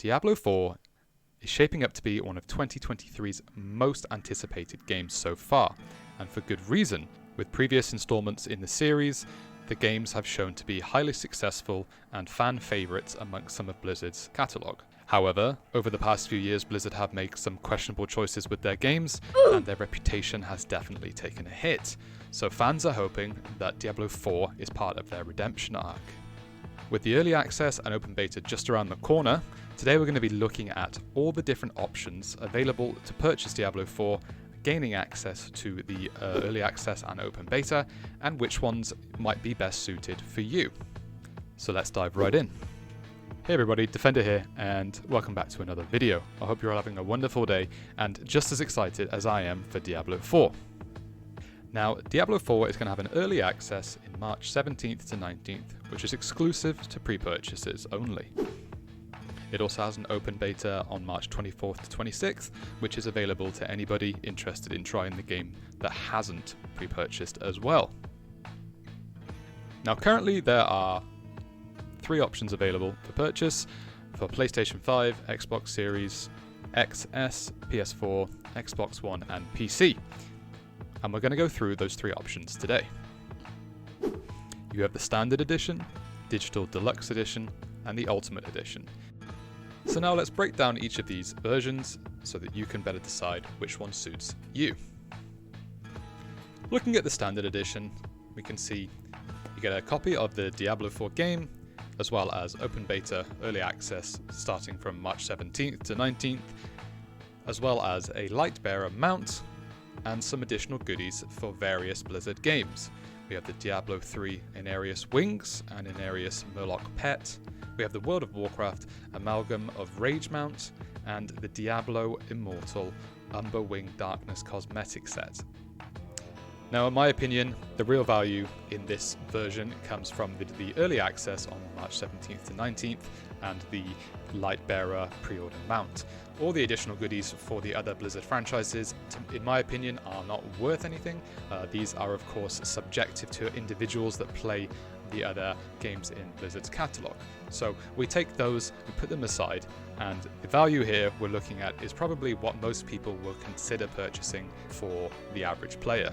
Diablo 4 is shaping up to be one of 2023's most anticipated games so far, and for good reason. With previous installments in the series, the games have shown to be highly successful and fan favourites amongst some of Blizzard's catalogue. However, over the past few years, Blizzard have made some questionable choices with their games, and their reputation has definitely taken a hit. So fans are hoping that Diablo 4 is part of their redemption arc. With the early access and open beta just around the corner, today we're going to be looking at all the different options available to purchase Diablo 4, gaining access to the early access and open beta, and which ones might be best suited for you. So let's dive right in. Hey everybody, Defender here, and welcome back to another video. I hope you're all having a wonderful day, and just as excited as I am for Diablo 4. Now, Diablo 4 is going to have an early access in March 17th to 19th, which is exclusive to pre-purchases only. It also has an open beta on March 24th to 26th, which is available to anybody interested in trying the game that hasn't pre-purchased as well. Now, currently there are 3 options available for purchase for PlayStation 5, Xbox Series XS, PS4, Xbox One, and PC. And we're going to go through those 3 options today. You have the Standard Edition, Digital Deluxe Edition, and the Ultimate Edition. So now let's break down each of these versions so that you can better decide which one suits you. Looking at the Standard Edition, we can see you get a copy of the Diablo 4 game, as well as open beta early access starting from March 17th to 19th, as well as a Lightbearer mount, and some additional goodies for various Blizzard games. We have the Diablo 3 Inarius Wings and Inarius Murloc Pet. We have the World of Warcraft Amalgam of Rage mount and the Diablo Immortal Umber Wing Darkness cosmetic set. Now, in my opinion, the real value in this version comes from the early access on March 17th to 19th and the Lightbearer pre-order mount. All the additional goodies for the other Blizzard franchises, in my opinion, are not worth anything. These are, of course, subjective to individuals that play the other games in Blizzard's catalogue. So we take those, we put them aside, and the value here we're looking at is probably what most people will consider purchasing for the average player.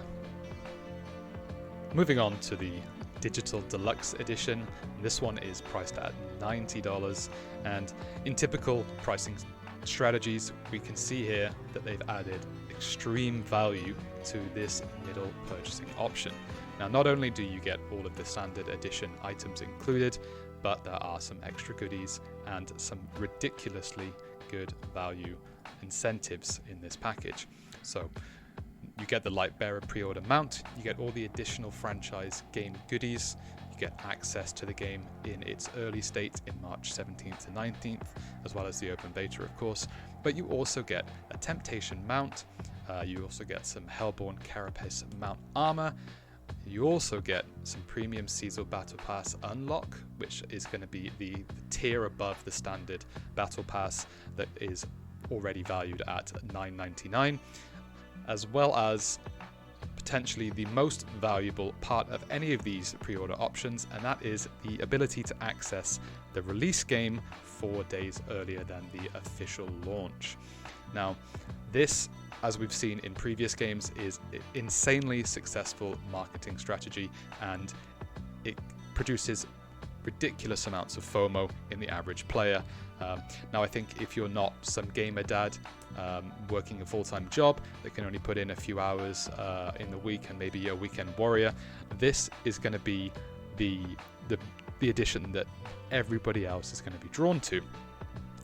Moving on to the Digital Deluxe Edition, this one is priced at $90, and in typical pricing strategies, we can see here that they've added extreme value to this middle purchasing option. Now, not only do you get all of the Standard Edition items included, but there are some extra goodies and some ridiculously good value incentives in this package. So you get the Lightbearer pre-order mount, you get all the additional franchise game goodies, you get access to the game in its early state in March 17th to 19th, as well as the open beta, of course, but you also get a Temptation mount, you also get some Hellborn Carapace mount armor, you also get some premium Seasonal Battle Pass unlock, which is going to be the tier above the standard Battle Pass that is already valued at $9.99. As well as potentially the most valuable part of any of these pre-order options, and that is the ability to access the release game 4 days earlier than the official launch. Now, this, as we've seen in previous games, is an insanely successful marketing strategy, and it produces ridiculous amounts of FOMO in the average player. Now, I think if you're not some gamer dad working a full-time job that can only put in a few hours in the week and maybe a weekend warrior, this is going to be the edition that everybody else is going to be drawn to.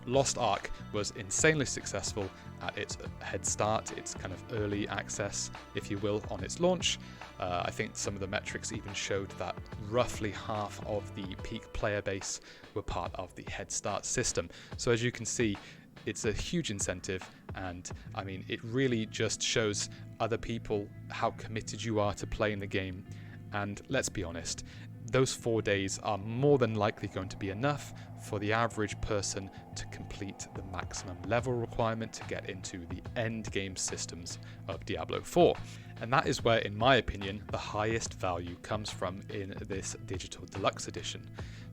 Lost Ark was insanely successful at its head start, its kind of early access, if you will, on its launch. I think some of the metrics even showed that roughly half of the peak player base were part of the head start system. So as you can see, it's a huge incentive, and I mean, it really just shows other people how committed you are to playing the game. And let's be honest, those 4 days are more than likely going to be enough for the average person to complete the maximum level requirement to get into the end game systems of Diablo 4. And that is where, in my opinion, the highest value comes from in this Digital Deluxe Edition.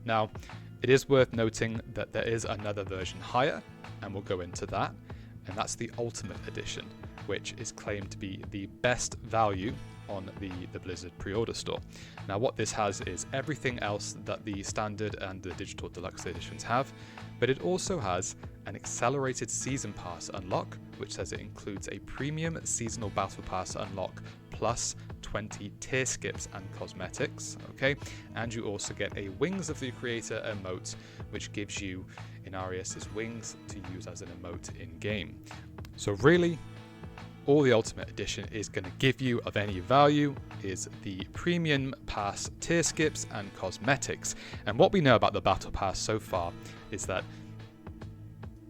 Now, It is worth noting that there is another version higher, and we'll go into that, and that's the Ultimate Edition, which is claimed to be the best value on the Blizzard pre-order store. Now what this has is everything else that the standard and the digital deluxe editions have, but it also has an accelerated season pass unlock, which says it includes a premium seasonal battle pass unlock plus 20 tier skips and cosmetics, okay? And you also get a Wings of the Creator emote, which gives you Inarius's wings to use as an emote in game. So really, all the Ultimate Edition is going to give you of any value is the premium pass tier skips and cosmetics. And what we know about the battle pass so far is that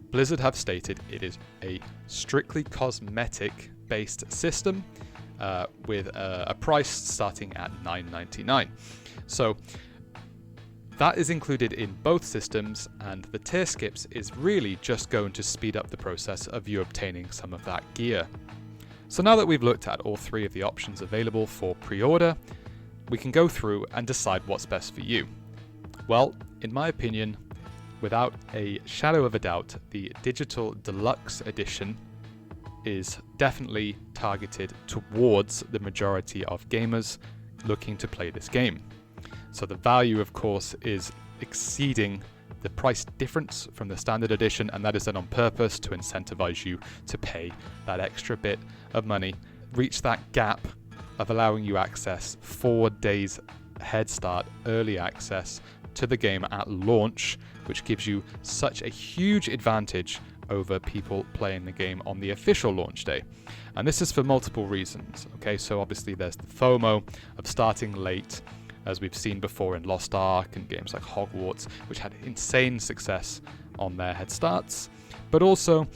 Blizzard have stated it is a strictly cosmetic based system with a price starting at $9.99. So that is included in both systems, and the tier skips is really just going to speed up the process of you obtaining some of that gear. So now that we've looked at all three of the options available for pre-order, we can go through and decide what's best for you. Well, in my opinion, without a shadow of a doubt, the Digital Deluxe Edition is definitely targeted towards the majority of gamers looking to play this game. So the value, of course, is exceeding the price difference from the standard edition, and that is done on purpose to incentivize you to pay that extra bit of money, reach that gap of allowing you access 4 days head start early access to the game at launch, which gives you such a huge advantage over people playing the game on the official launch day. And this is for multiple reasons. Okay, so obviously there's the FOMO of starting late, as we've seen before in Lost Ark and games like Hogwarts, which had insane success on their head starts. But also,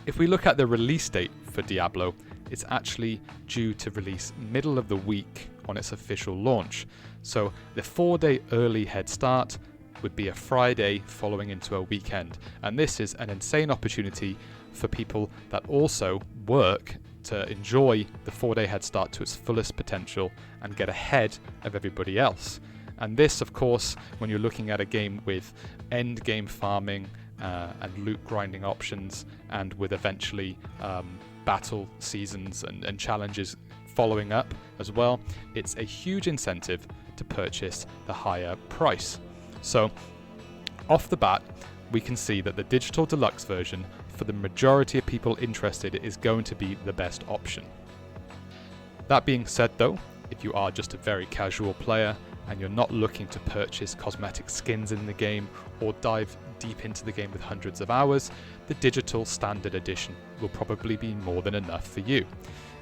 if we look at the release date for Diablo, it's actually due to release middle of the week on its official launch. So the 4-day early head start would be a Friday following into a weekend. And this is an insane opportunity for people that also work to enjoy the 4-day head start to its fullest potential and get ahead of everybody else. And this, of course, when you're looking at a game with end game farming and loot grinding options, and with eventually battle seasons and challenges following up as well, it's a huge incentive to purchase the higher price. So off the bat, we can see that the digital deluxe version for the majority of people interested is going to be the best option. That being said though, if you are just a very casual player and you're not looking to purchase cosmetic skins in the game or dive deep into the game with hundreds of hours, the digital standard edition will probably be more than enough for you.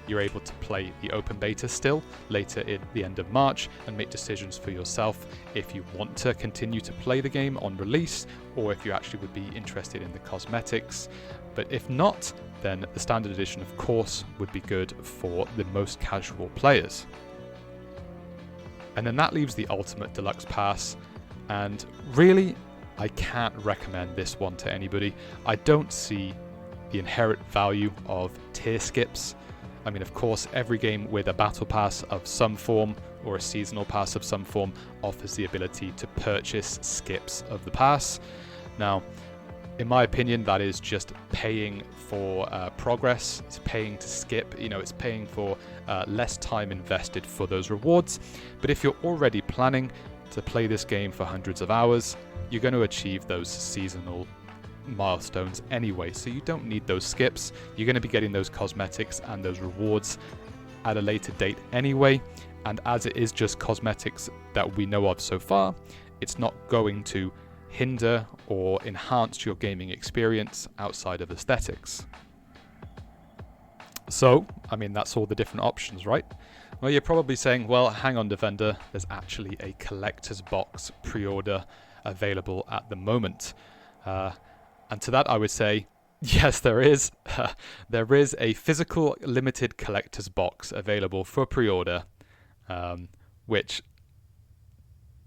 You're able to play the open beta still later in the end of March and make decisions for yourself if you want to continue to play the game on release, or if you actually would be interested in the cosmetics. But if not, then the standard edition, of course, would be good for the most casual players. And then that leaves the Ultimate Deluxe Pass, and really, I can't recommend this one to anybody. I don't see the inherent value of tier skips. I mean, of course, every game with a battle pass of some form or a seasonal pass of some form offers the ability to purchase skips of the pass. Now, in my opinion, that is just paying for progress. It's paying to skip, it's paying for less time invested for those rewards. But if you're already planning to play this game for hundreds of hours, you're going to achieve those seasonal milestones anyway, so you don't need those skips. You're going to be getting those cosmetics and those rewards at a later date anyway, and as it is just cosmetics that we know of so far, it's not going to hinder or enhance your gaming experience outside of aesthetics. So, I mean, that's all the different options, right? Well, you're probably saying, well, hang on, Defender, there's actually a collector's box pre-order available at the moment. And to that I would say, yes, there is. There is a physical limited collector's box available for pre-order, which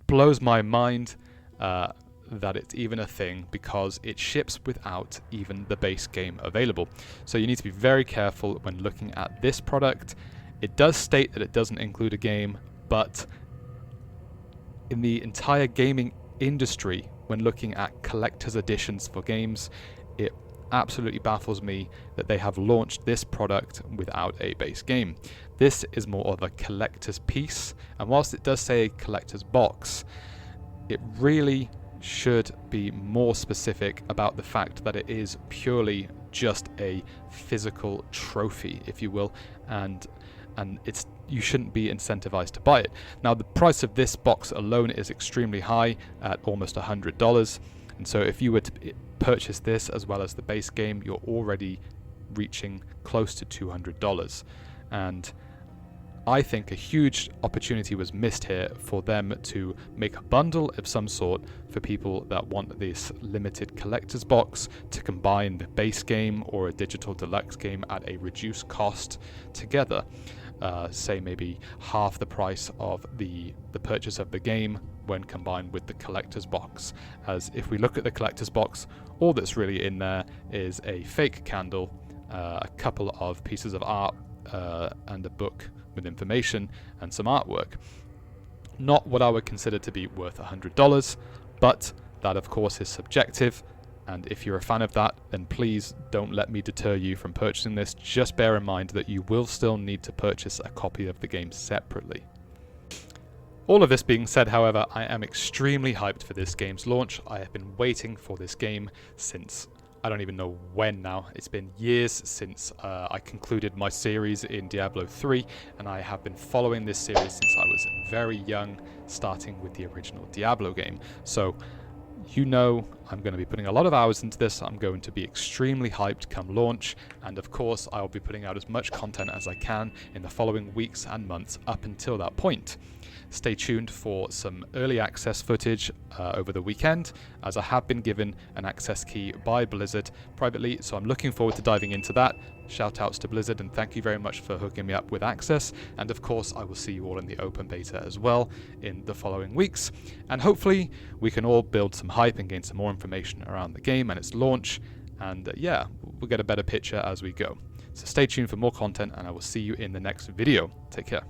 blows my mind that it's even a thing, because it ships without even the base game available. So you need to be very careful when looking at this product. It does state that it doesn't include a game, but in the entire gaming industry when looking at collector's editions for games. It absolutely baffles me that they have launched this product without a base game. This is more of a collector's piece, and whilst it does say a collector's box, it really should be more specific about the fact that it is purely just a physical trophy, if you will, and you shouldn't be incentivized to buy it. Now, the price of this box alone is extremely high at almost $100, and so if you were to purchase this as well as the base game, you're already reaching close to $200. And I think a huge opportunity was missed here for them to make a bundle of some sort for people that want this limited collector's box to combine the base game or a digital deluxe game at a reduced cost together. Say maybe half the price of the purchase of the game when combined with the collector's box. As if we look at the collector's box, all that's really in there is a fake candle, a couple of pieces of art, and a book with information and some artwork. Not what I would consider to be worth $100, but that of course is subjective, and if you're a fan of that, then please don't let me deter you from purchasing this. Just bear in mind that you will still need to purchase a copy of the game separately. All of this being said, however, I am extremely hyped for this game's launch. I have been waiting for this game since I don't even know when now. It's been years since I concluded my series in Diablo 3, and I have been following this series since I was very young, starting with the original Diablo game. So, you know, I'm going to be putting a lot of hours into this. I'm going to be extremely hyped come launch, and of course I will be putting out as much content as I can in the following weeks and months up until that point. Stay tuned for some early access footage over the weekend, as I have been given an access key by Blizzard privately, so I'm looking forward to diving into that. Shout outs to Blizzard, and thank you very much for hooking me up with access, and of course I will see you all in the open beta as well in the following weeks, and hopefully we can all build some hype and gain some more information around the game and its launch, and yeah, we'll get a better picture as we go. So stay tuned for more content, and I will see you in the next video. Take care.